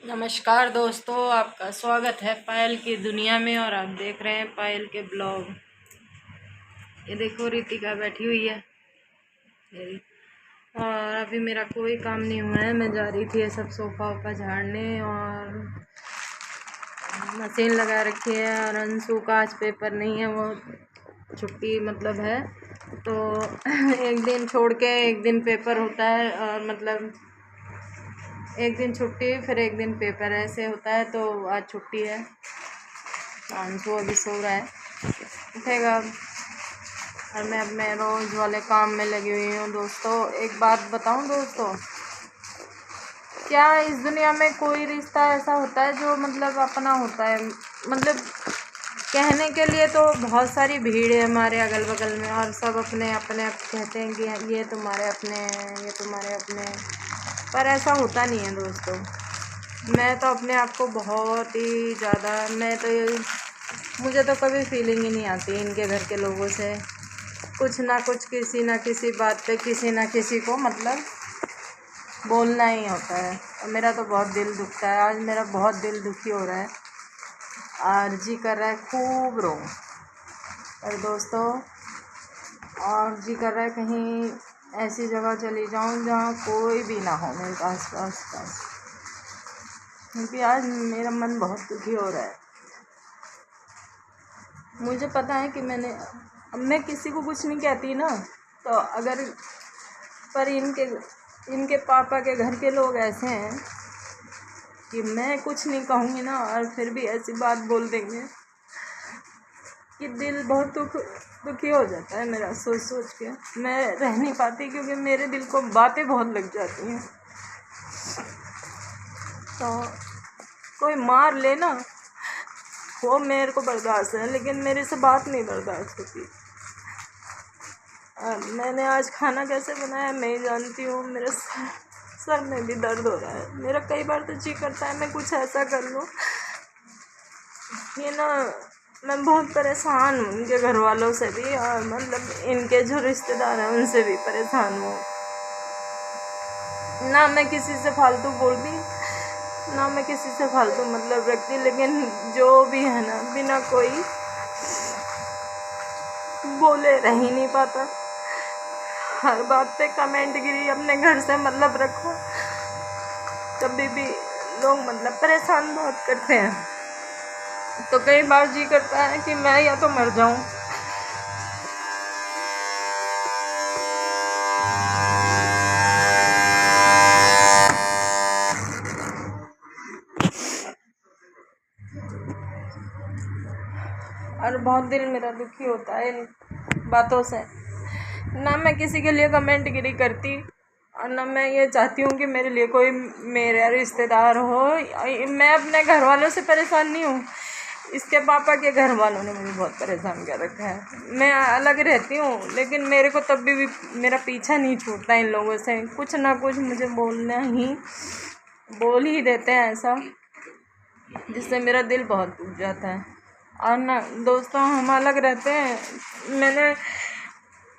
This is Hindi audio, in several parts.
नमस्कार दोस्तों, आपका स्वागत है पायल की दुनिया में। और आप देख रहे हैं पायल के ब्लॉग। ये देखो रितिका बैठी हुई है मेरी। और अभी मेरा कोई काम नहीं हुआ है, मैं जा रही थी ये सब सोफा वोफा झाड़ने। और मशीन लगा रखी है। और अंशु का आज पेपर नहीं है, वो छुट्टी मतलब है। तो एक दिन छोड़ के एक दिन पेपर होता है। और मतलब एक दिन छुट्टी फिर एक दिन पेपर ऐसे होता है। तो आज छुट्टी है। अंशु अभी सो रहा है, उठेगा। और मैं अपने रोज़ वाले काम में लगी हुई हूँ। दोस्तों एक बात बताऊँ दोस्तों, क्या इस दुनिया में कोई रिश्ता ऐसा होता है जो मतलब अपना होता है? मतलब कहने के लिए तो बहुत सारी भीड़ है हमारे अगल बगल में, और सब अपने अपने कहते हैं कि ये तुम्हारे अपने हैं, ये तुम्हारे अपने हैं। पर ऐसा होता नहीं है दोस्तों। मैं तो अपने आप को बहुत ही ज़्यादा, मुझे तो कभी फीलिंग ही नहीं आती इनके घर के लोगों से। कुछ ना कुछ किसी ना किसी बात पे किसी ना किसी को मतलब बोलना ही होता है। और मेरा तो बहुत दिल दुखता है। आज मेरा बहुत दिल दुखी हो रहा है और जी कर रहा है खूब रो। और दोस्तों और जी कर रहा है कहीं ऐसी जगह चली जाऊं जहाँ कोई भी ना हो मेरे पास, क्योंकि आज मेरा मन बहुत दुखी हो रहा है। मुझे पता है कि मैं किसी को कुछ नहीं कहती ना, तो अगर पर इनके पापा के घर के लोग ऐसे हैं कि मैं कुछ नहीं कहूँगी ना और फिर भी ऐसी बात बोल देंगे कि दिल बहुत दुखी हो जाता है मेरा। सोच सोच के मैं रह नहीं पाती, क्योंकि मेरे दिल को बातें बहुत लग जाती हैं। तो कोई मार ले ना, वो मेरे को बर्दाश्त है, लेकिन मेरे से बात नहीं बर्दाश्त होती। मैंने आज खाना कैसे बनाया मैं ही जानती हूँ। मेरे सर में भी दर्द हो रहा है। मेरा कई बार तो जी करता है मैं कुछ ऐसा कर लूँ। ये ना, मैं बहुत परेशान हूँ इनके घर वालों से भी, और मतलब इनके जो रिश्तेदार हैं उनसे भी परेशान हूँ। ना मैं किसी से फालतू बोलती, ना मैं किसी से फालतू मतलब रखती, लेकिन जो भी है ना, बिना कोई बोले रह ही नहीं पाता। हर बात पे कमेंट गिरी, अपने घर से मतलब रखो। कभी भी लोग मतलब परेशान बहुत करते हैं, तो कई बार जी करता है कि मैं या तो मर जाऊं। और बहुत दिल मेरा दुखी होता है इन बातों से। ना मैं किसी के लिए कमेंट गिरी करती, और ना मैं ये चाहती हूँ कि मेरे लिए कोई मेरा रिश्तेदार हो। मैं अपने घर वालों से परेशान नहीं हूँ, इसके पापा के घर वालों ने मुझे बहुत परेशान कर रखा है। मैं अलग रहती हूँ, लेकिन मेरे को तब भी मेरा पीछा नहीं छूटता इन लोगों से। कुछ ना कुछ मुझे बोल ही देते हैं ऐसा, जिससे मेरा दिल बहुत टूट जाता है। और ना दोस्तों, हम अलग रहते हैं।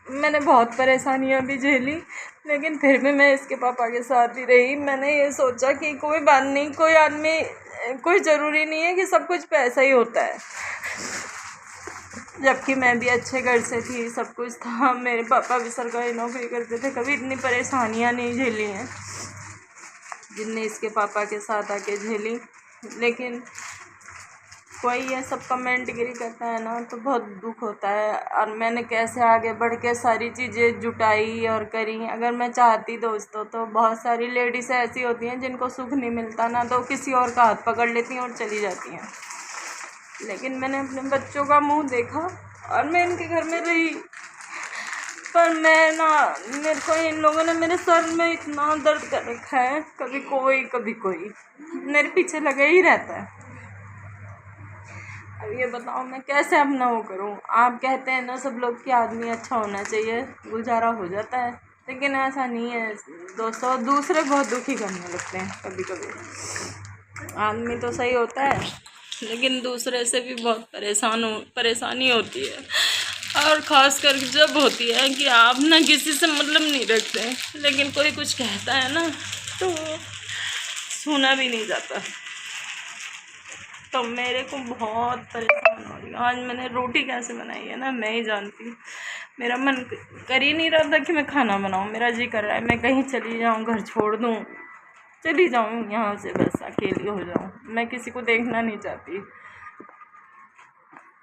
मैंने बहुत परेशानियां भी झेली, लेकिन फिर भी मैं इसके पापा के साथ ही रही। मैंने ये सोचा कि कोई बात नहीं, कोई ज़रूरी नहीं है कि सब कुछ पैसा ही होता है। जबकि मैं भी अच्छे घर से थी, सब कुछ था, मेरे पापा भी सरकारी नौकरी करते थे। कभी इतनी परेशानियां नहीं झेली हैं जिनने इसके पापा के साथ आके झेली। लेकिन कोई ये सब कमेंट गिरी करता है ना, तो बहुत दुख होता है। और मैंने कैसे आगे बढ़ के सारी चीज़ें जुटाई और करी। अगर मैं चाहती दोस्तों, तो बहुत सारी लेडीज़ ऐसी होती हैं जिनको सुख नहीं मिलता ना, तो किसी और का हाथ पकड़ लेती हैं और चली जाती हैं। लेकिन मैंने अपने बच्चों का मुंह देखा और मैं इनके घर में रही। पर मेरे को इन लोगों ने मेरे सर में इतना दर्द कर रखा है, कभी कोई मेरे पीछे लगे ही रहता है। अब ये बताओ मैं कैसे अपना वो करूँ? आप कहते हैं ना सब लोग कि आदमी अच्छा होना चाहिए, गुजारा हो जाता है, लेकिन ऐसा नहीं है दोस्तों। दूसरे बहुत दुखी करने लगते हैं कभी कभी। आदमी तो सही होता है, लेकिन दूसरे से भी बहुत परेशानी होती है। और ख़ास कर जब होती है कि आप ना किसी से मतलब नहीं रखते, लेकिन कोई कुछ कहता है ना, तो छूना भी नहीं जाता। तो मेरे को बहुत परेशान हो रही हूँ। आज मैंने रोटी कैसे बनाई है ना, मैं ही जानती हूँ। मेरा मन कर ही नहीं रहा था कि मैं खाना बनाऊँ। मेरा जी कर रहा है मैं कहीं चली जाऊँ, घर छोड़ दूँ, चली जाऊँ यहाँ से, बस अकेली हो जाऊँ। मैं किसी को देखना नहीं चाहती।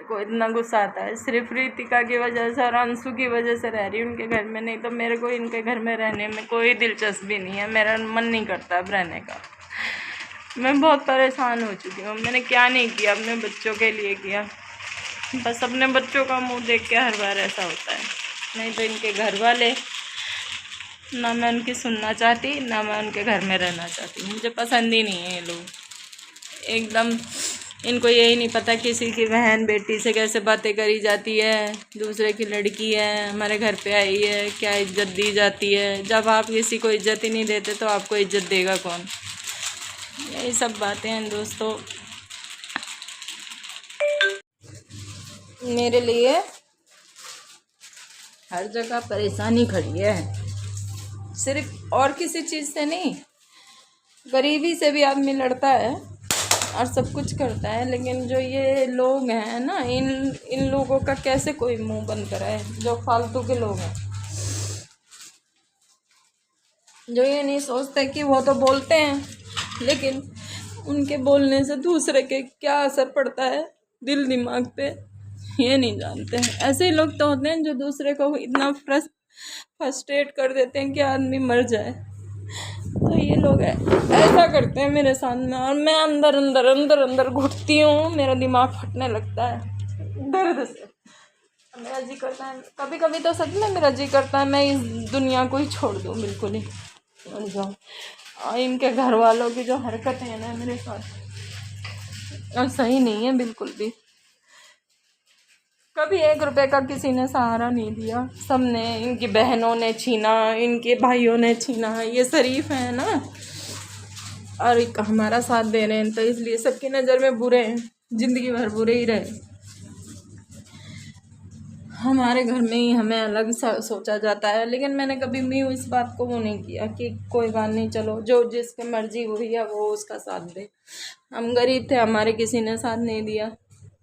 को इतना गुस्सा आता है सिर्फ रितिका की वजह से और अंशु की वजह से रह रही हूँ उनके घर में, नहीं तो मेरे को इनके घर में रहने में कोई दिलचस्पी नहीं है। मेरा मन नहीं करता अब रहने का। मैं बहुत परेशान हो चुकी हूँ। मैंने क्या नहीं किया, अपने बच्चों के लिए किया। बस अपने बच्चों का मुंह देख के हर बार ऐसा होता है। नहीं तो इनके घर वाले, ना मैं उनकी सुनना चाहती, ना मैं उनके घर में रहना चाहती। मुझे पसंद ही नहीं है ये लोग एकदम। इनको यही नहीं पता किसी की बहन बेटी से कैसे बातें करी जाती है। दूसरे की लड़की है, हमारे घर पे आई है, क्या इज्जत दी जाती है। जब आप किसी को इज्जत ही नहीं देते तो आपको इज्जत देगा कौन। यही सब बातें हैं दोस्तों। मेरे लिए हर जगह परेशानी खड़ी है, सिर्फ और किसी चीज़ से नहीं। गरीबी से भी आदमी लड़ता है और सब कुछ करता है, लेकिन जो ये लोग हैं ना, इन लोगों का कैसे कोई मुंह बंद कराए। जो फालतू के लोग हैं, जो ये नहीं सोचते कि वो तो बोलते हैं, लेकिन उनके बोलने से दूसरे के क्या असर पड़ता है दिल दिमाग पे, ये नहीं जानते हैं। ऐसे ही लोग तो होते हैं जो दूसरे को इतना फ्रस्ट्रेट कर देते हैं कि आदमी मर जाए। तो ये लोग ऐसा करते हैं मेरे साथ में, और मैं अंदर अंदर अंदर अंदर घुटती हूँ। मेरा दिमाग फटने लगता है दर्द से। मेरा जी करता है कभी कभी तो सच में मेरा जी करता है मैं इस दुनिया को ही छोड़ दूँ, बिल्कुल ही छोड़ जाऊँ। और इनके घर वालों की जो हरकतें हैं ना मेरे साथ, और सही नहीं है बिल्कुल भी। कभी 1 रुपए का किसी ने सहारा नहीं दिया, सबने, इनकी बहनों ने छीना, इनके भाइयों ने छीना। ये शरीफ है ना, और हमारा साथ दे रहे हैं, तो इसलिए सबकी नज़र में बुरे हैं, ज़िंदगी भर बुरे ही रहे। हमारे घर में ही हमें अलग सोचा जाता है, लेकिन मैंने कभी भी इस बात को वो नहीं किया कि कोई बात नहीं, चलो जो जिसकी मर्जी हुई है वो उसका साथ दे। हम गरीब थे, हमारे किसी ने साथ नहीं दिया,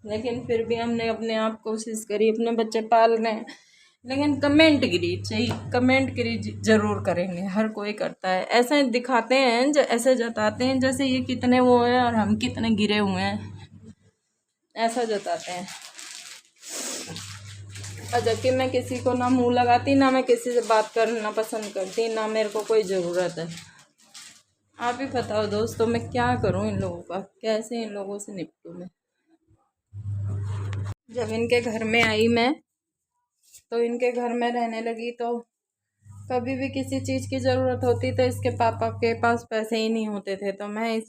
लेकिन फिर भी हमने अपने आप कोशिश करी, अपने बच्चे पाल रहे हैं। लेकिन कमेंट गिरी चाहिए, कमेंट गिरी ज़रूर करेंगे, हर कोई करता है। ऐसे दिखाते हैं, ऐसे जताते हैं जैसे ये कितने वो हैं और हम कितने गिरे हुए हैं, ऐसा जताते हैं। और जबकि मैं किसी को ना मुंह लगाती, ना मैं किसी से बात करना पसंद करती, ना मेरे को कोई ज़रूरत है। आप ही बताओ दोस्तों, मैं क्या करूं इन लोगों का, कैसे इन लोगों से निपटूं मैं। जब इनके घर में आई मैं, तो इनके घर में रहने लगी, तो कभी भी किसी चीज़ की ज़रूरत होती तो इसके पापा के पास पैसे ही नहीं होते थे, तो मैं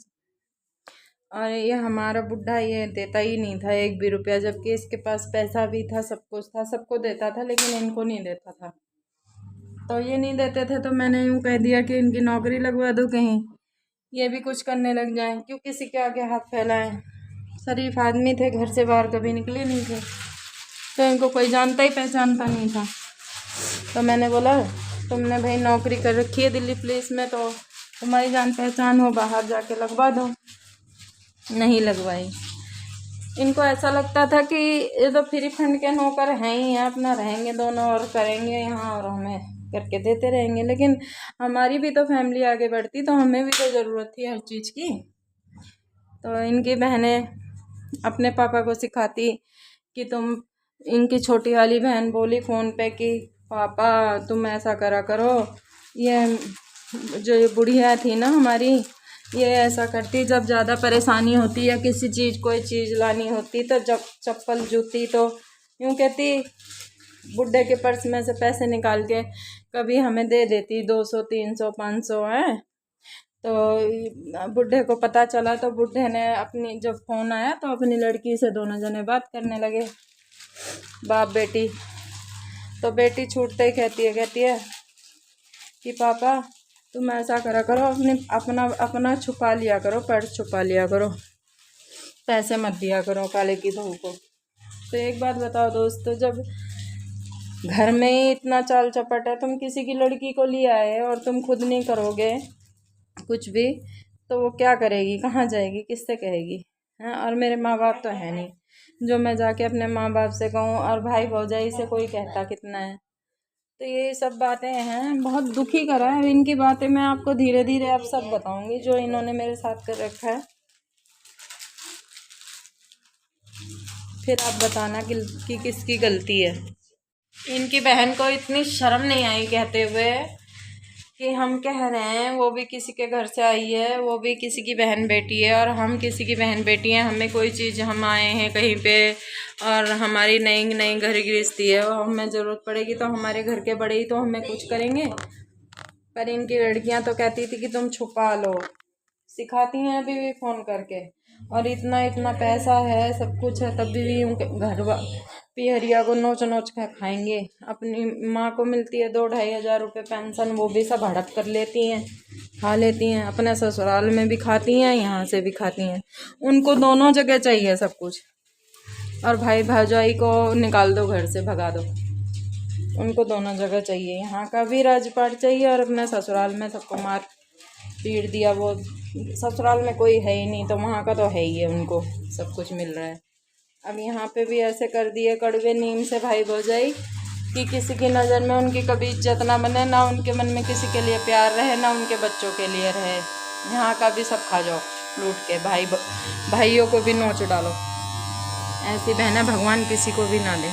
और ये हमारा बुढ़ा ये देता ही नहीं था 1 भी रुपया, जबकि इसके पास पैसा भी था, सब कुछ था, सबको देता था, लेकिन इनको नहीं देता था। तो ये नहीं देते थे, तो मैंने यूँ कह दिया कि इनकी नौकरी लगवा दो कहीं, ये भी कुछ करने लग जाएं, क्यों किसी के आगे हाथ फैलाएं। शरीफ आदमी थे, घर से बाहर कभी निकले नहीं थे, तो इनको कोई जानता ही पहचानता नहीं था। तो मैंने बोला तुमने भाई नौकरी कर रखी है दिल्ली पुलिस में, तो तुम्हारी जान पहचान हो, बाहर जाके लगवा दो। नहीं लगवाई। इनको ऐसा लगता था कि ये तो फ्री फंड के नौकर हैं ही हैं, अपना रहेंगे दोनों और करेंगे यहाँ और हमें करके देते रहेंगे। लेकिन हमारी भी तो फैमिली आगे बढ़ती, तो हमें भी तो ज़रूरत थी हर चीज़ की। तो इनकी बहनें अपने पापा को सिखाती कि तुम, इनकी छोटी वाली बहन बोली फ़ोन पे कि पापा तुम ऐसा करा करो, ये जो ये बुढ़िया थी ना हमारी, ये ऐसा करती, जब ज़्यादा परेशानी होती या किसी चीज़ कोई चीज़ लानी होती, तो जब चप्पल जूती, तो यूँ कहती बुढ़े के पर्स में से पैसे निकाल के कभी हमें दे देती, 200 300 500 है। तो बुढ़े को पता चला, तो बुढ़े ने अपनी, जब फ़ोन आया तो अपनी लड़की से दोनों जने बात करने लगे, बाप बेटी। तो बेटी छूटते ही कहती है कि पापा तुम ऐसा करा करो, अपना छुपा लिया करो, पर्स छुपा लिया करो, पैसे मत दिया करो काले की बहू को। तो एक बात बताओ दोस्तों, जब घर में ही इतना चाल चपट है, तुम किसी की लड़की को ले आए और तुम खुद नहीं करोगे कुछ भी, तो वो क्या करेगी, कहाँ जाएगी, किससे कहेगी? हैं, और मेरे माँ बाप तो है नहीं जो मैं जाके अपने माँ बाप से कहूँ, और भाई भौजाई से कोई कहता कितना है। तो ये सब बातें हैं, बहुत दुखी करा है। इनकी बातें मैं आपको धीरे धीरे अब सब बताऊंगी जो इन्होंने मेरे साथ कर रखा है। फिर आप बताना कि किसकी गलती है। इनकी बहन को इतनी शर्म नहीं आई कहते हुए कि हम कह रहे हैं वो भी किसी के घर से आई है, वो भी किसी की बहन बेटी है, और हम किसी की बहन बेटी हैं। हमें कोई चीज़, हम आए हैं कहीं पे और हमारी नई नई घर गृहस्थी है और हमें ज़रूरत पड़ेगी तो हमारे घर के बड़े ही तो हमें कुछ करेंगे। पर इनकी लड़कियां तो कहती थी कि तुम छुपा लो, सिखाती हैं अभी भी फ़ोन करके। और इतना इतना पैसा है, सब कुछ है, तब भी उनके घर पिहरिया को नोच नोच कर खाएंगे। अपनी माँ को मिलती है 2-2.5 हज़ार रुपये पेंशन, वो भी सब हड़प कर लेती हैं, खा लेती हैं। अपने ससुराल में भी खाती हैं, यहाँ से भी खाती हैं। उनको दोनों जगह चाहिए सब कुछ। और भाई भौजाई को निकाल दो, घर से भगा दो। उनको दोनों जगह चाहिए, यहाँ का भी राजपाट चाहिए और अपने ससुराल में सबको मार पीट दिया। वो ससुराल में कोई है ही नहीं तो वहाँ का तो है ही है, उनको सब कुछ मिल रहा है। अब यहाँ पे भी ऐसे कर दिए कड़वे नीम से भाई भौजाई कि किसी की नज़र में उनकी कभी इज्जत ना बने, ना उनके मन में किसी के लिए प्यार रहे, ना उनके बच्चों के लिए रहे। यहाँ का भी सब खा जाओ लूट के, भाइयों को भी नोच डालो। ऐसी बहनें भगवान किसी को भी ना दे।